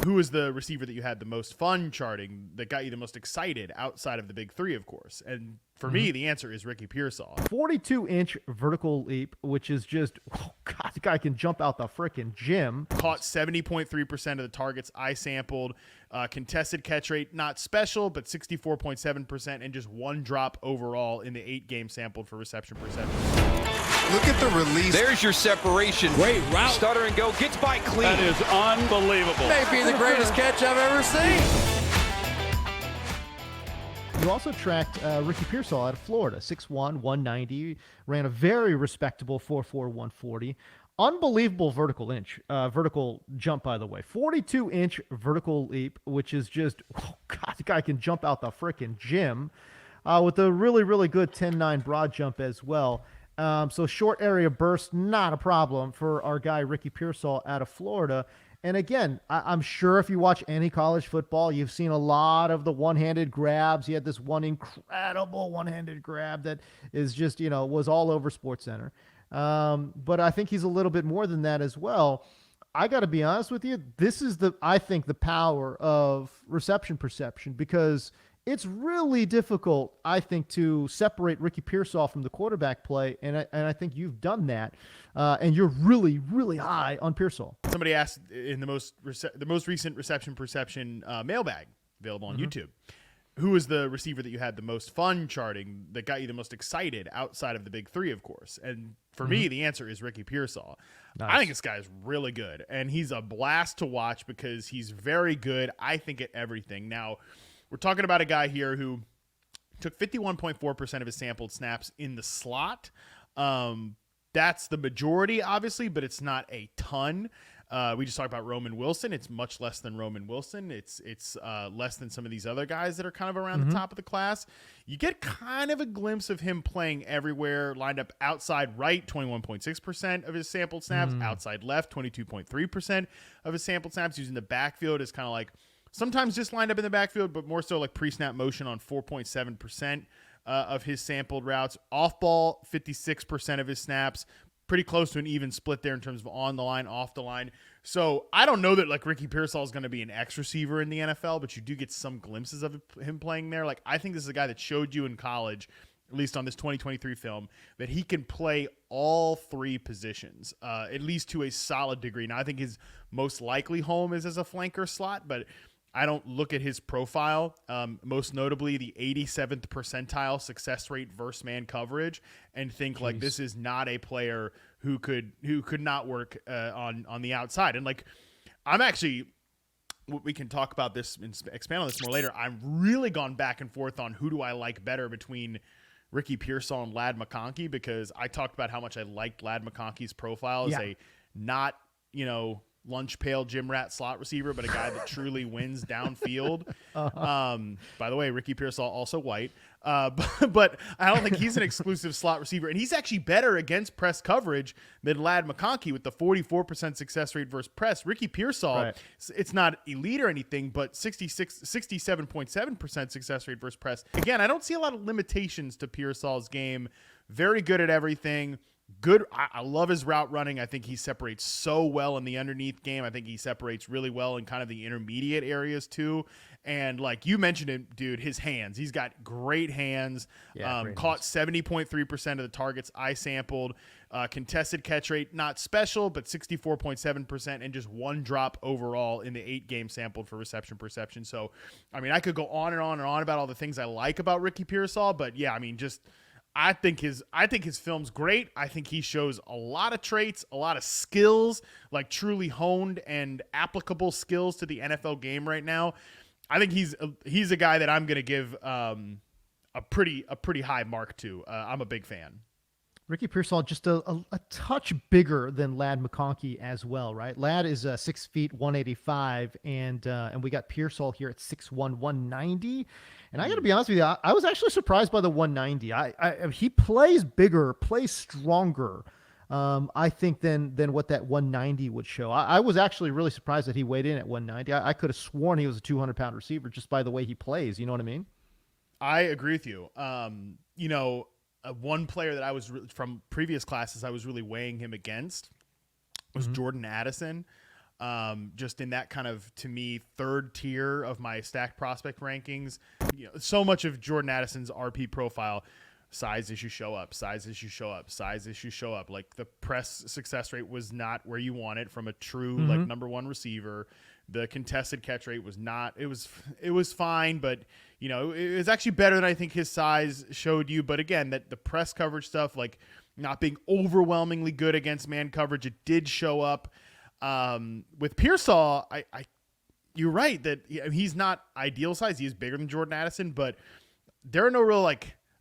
Who was the receiver that you had the most fun charting, that got you the most excited outside of the big three, of course? And for me, the answer is Ricky Pearsall. 42-inch vertical leap, which is just, oh God, the guy can jump out the frickin' gym. Caught 70.3% of the targets I sampled. Contested catch rate, not special, but 64.7%, and just one drop overall in the 8-game sampled for reception perception. Look at the release. There's your separation. Great route. Stutter and go. Gets by clean. That is unbelievable. Maybe the greatest catch I've ever seen. You also tracked Ricky Pearsall out of Florida, 6'1", 190, ran a very respectable 4'4", 140. Unbelievable vertical jump, by the way. 42-inch vertical leap, which is just, oh God, the guy can jump out the frickin' gym with a really, really good 10-9 broad jump as well. So short area burst, not a problem for our guy Ricky Pearsall out of Florida. And again, I'm sure if you watch any college football, you've seen a lot of the one-handed grabs. He had this one incredible one-handed grab that is just, was all over SportsCenter. But I think he's a little bit more than that as well. I got to be honest with you. This is I think the power of reception perception, because it's really difficult, I think, to separate Ricky Pearsall from the quarterback play. And I think you've done that. And you're really, really high on Pearsall. Somebody asked in the most recent reception perception mailbag available on YouTube, who was the receiver that you had the most fun charting, that got you the most excited outside of the big three, of course? And for me, the answer is Ricky Pearsall. Nice. I think this guy is really good, and he's a blast to watch because he's very good, I think, at everything. Now, we're talking about a guy here who took 51.4% of his sampled snaps in the slot. That's the majority, obviously, but it's not a ton. We just talked about Roman Wilson. It's much less than Roman Wilson. It's less than some of these other guys that are kind of around the top of the class. You get kind of a glimpse of him playing everywhere. Lined up outside right, 21.6% of his sampled snaps. Outside left, 22.3% of his sampled snaps. Using the backfield as kind of like sometimes just lined up in the backfield, but more so like pre-snap motion on 4.7% of his sampled routes. Off ball, 56% of his snaps. Pretty close to an even split there in terms of on the line, off the line. So I don't know that like Ricky Pearsall is going to be an X receiver in the NFL, but you do get some glimpses of him playing there. Like, I think this is a guy that showed you in college, at least on this 2023 film, that he can play all three positions, at least to a solid degree. Now, I think his most likely home is as a flanker slot, but I don't look at his profile, most notably the 87th percentile success rate versus man coverage, and think like this is not a player who could not work on the outside. And like, I'm actually, we can talk about this and expand on this more later. I've really gone back and forth on who do I like better between Ricky Pearsall and Ladd McConkey, because I talked about how much I liked Ladd McConkey's profile as a not, lunch pail gym rat slot receiver, but a guy that truly wins downfield. By the way, Ricky Pearsall also white, but I don't think he's an exclusive slot receiver, and he's actually better against press coverage than Ladd McConkey with the 44% success rate versus press. Ricky Pearsall, it's not elite or anything, but 67.7% success rate versus press. Again, I don't see a lot of limitations to Pearsall's game. Very good at everything. Good. I love his route running. I think he separates so well in the underneath game. I think he separates really well in kind of the intermediate areas too. And like you mentioned it, dude, his hands. He's got great hands. Caught 70.3% of the targets I sampled. Contested catch rate, not special, but 64.7%, and just one drop overall in the 8-game sampled for reception perception. So, I mean, I could go on and on and on about all the things I like about Ricky Pearsall, but yeah, I mean, just I think his film's great. I think he shows a lot of traits, a lot of skills, like truly honed and applicable skills to the NFL game right now. I think he's a guy that I'm going to give a pretty high mark to. I'm a big fan. Ricky Pearsall just a touch bigger than Ladd McConkey as well, right? Ladd is 6 feet 185, and we got Pearsall here at 6'1", 190. And I got to be honest with you, I was actually surprised by the 190. He plays bigger, plays stronger, I think, than what that 190 would show. I was actually really surprised that he weighed in at 190. I could have sworn he was a 200-pound receiver just by the way he plays. You know what I mean? I agree with you. One player that I was from previous classes I was really weighing him against was Jordan Addison. just in that kind of, to me, third tier of my stacked prospect rankings. So much of Jordan Addison's RP profile, size issues show up, size issues show up, size issues show up. Like the press success rate was not where you want it from a true like number one receiver. The contested catch rate was not. It was fine, but it was actually better than I think his size showed you. But again, that the press coverage stuff, like not being overwhelmingly good against man coverage, it did show up. With Pearsall, you're right that he's not ideal size. He is bigger than Jordan Addison, but there are no real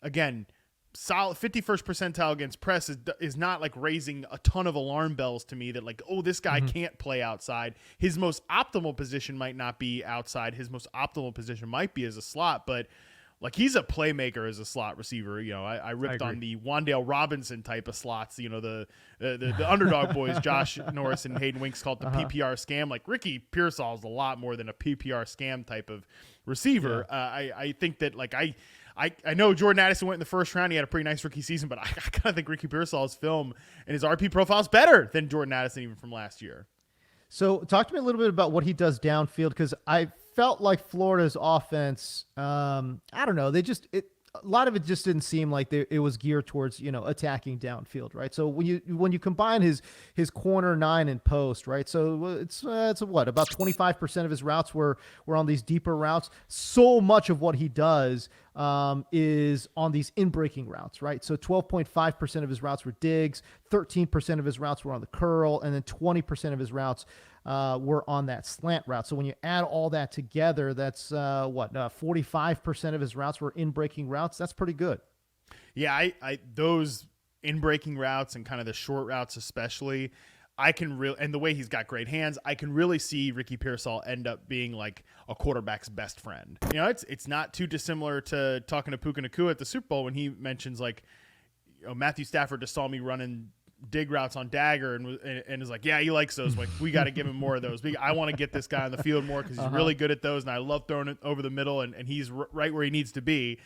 again. Solid 51st percentile against press is not like raising a ton of alarm bells to me that this guy can't play outside. His most optimal position might not be outside. His most optimal position might be as a slot, but he's a playmaker as a slot receiver. I ripped on the Wan'Dale Robinson type of slots, the underdog boys, Josh Norris and Hayden Winks called the PPR scam. Like Ricky Pearsall is a lot more than a PPR scam type of receiver. Yeah. I think that I know Jordan Addison went in the first round. He had a pretty nice rookie season, but I kind of think Ricky Pearsall's film and his RP profile is better than Jordan Addison even from last year. So talk to me a little bit about what he does downfield, because I felt like Florida's offense, I don't know, a lot of it just didn't seem like it was geared towards, attacking downfield, right? So when you combine his corner 9 and post, right? So it's what, about 25% of his routes were on these deeper routes. So much of what he does is on these in-breaking routes, right? So 12.5% of his routes were digs, 13% of his routes were on the curl, and then 20% of his routes were on that slant route. So when you add all that together, that's 45% of his routes were in-breaking routes. That's pretty good. Yeah, I those in-breaking routes and kind of the short routes especially, I can really, and the way he's got great hands, I can really see Ricky Pearsall end up being like a quarterback's best friend. It's not too dissimilar to talking to Puka Nacua at the Super Bowl when he mentions Matthew Stafford just saw me running dig routes on dagger and is like, yeah, he likes those. Like, we got to give him more of those. I want to get this guy on the field more because he's really good at those, and I love throwing it over the middle, and he's right where he needs to be.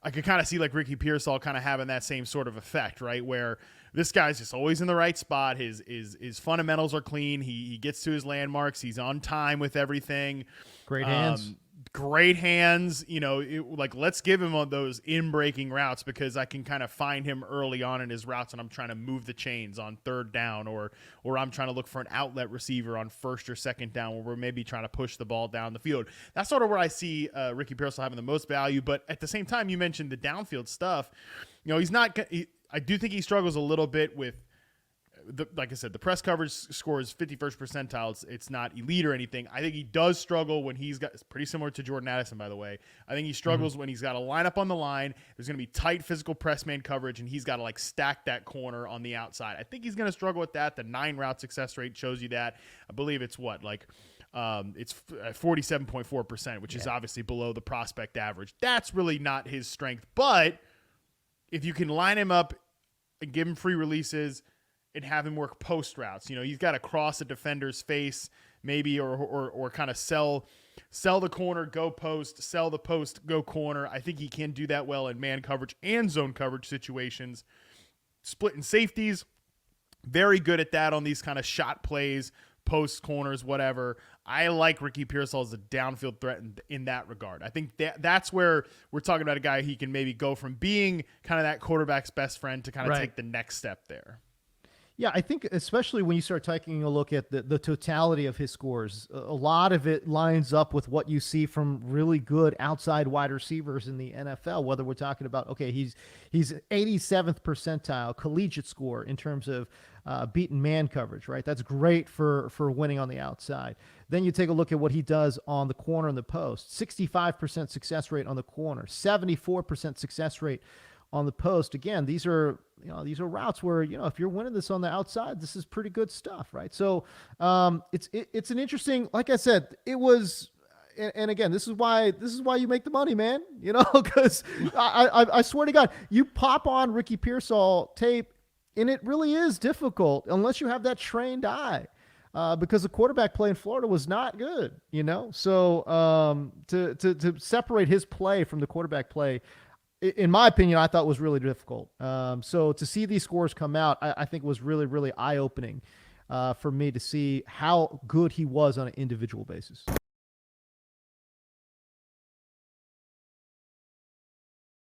I could kind of see Ricky Pearsall kind of having that same sort of effect, right? Where this guy's just always in the right spot. His fundamentals are clean. He gets to his landmarks. He's on time with everything. Great hands. Great hands. Let's give him on those in-breaking routes because I can kind of find him early on in his routes and I'm trying to move the chains on third down or I'm trying to look for an outlet receiver on first or second down where we're maybe trying to push the ball down the field. That's sort of where I see Ricky Pearsall having the most value. But at the same time, you mentioned the downfield stuff. He's not – I do think he struggles a little bit with – like I said, the press coverage scores 51st percentile. It's not elite or anything. I think he does struggle when he's got – it's pretty similar to Jordan Addison, by the way. I think he struggles when he's got to line up on the line. There's going to be tight physical press man coverage, and he's got to stack that corner on the outside. I think he's going to struggle with that. The 9-route success rate shows you that. I believe it's what? It's 47.4%, which is obviously below the prospect average. That's really not his strength. But if you can line him up and give him free releases – and have him work post routes. He's got to cross a defender's face maybe or kind of sell the corner, go post, sell the post, go corner. I think he can do that well in man coverage and zone coverage situations. Splitting safeties, very good at that on these kind of shot plays, post corners, whatever. I like Ricky Pearsall as a downfield threat in that regard. I think that's where we're talking about a guy he can maybe go from being kind of that quarterback's best friend to kind of take the next step there. Yeah, I think especially when you start taking a look at the totality of his scores, a lot of it lines up with what you see from really good outside wide receivers in the NFL, whether we're talking about, okay, he's 87th percentile collegiate score in terms of beaten man coverage, right? That's great for winning on the outside. Then you take a look at what he does on the corner and the post, 65% success rate on the corner, 74% success rate on the post. Again, these are routes where, if you're winning this on the outside, this is pretty good stuff, right? So it's an interesting, like I said, it was, and again, this is why you make the money, man, because I swear to God, you pop on Ricky Pearsall tape and it really is difficult unless you have that trained eye. Because the quarterback play in Florida was not good, So to separate his play from the quarterback play, in my opinion, I thought was really difficult. So to see these scores come out, I think was really, really eye-opening. for me to see how good he was on an individual basis.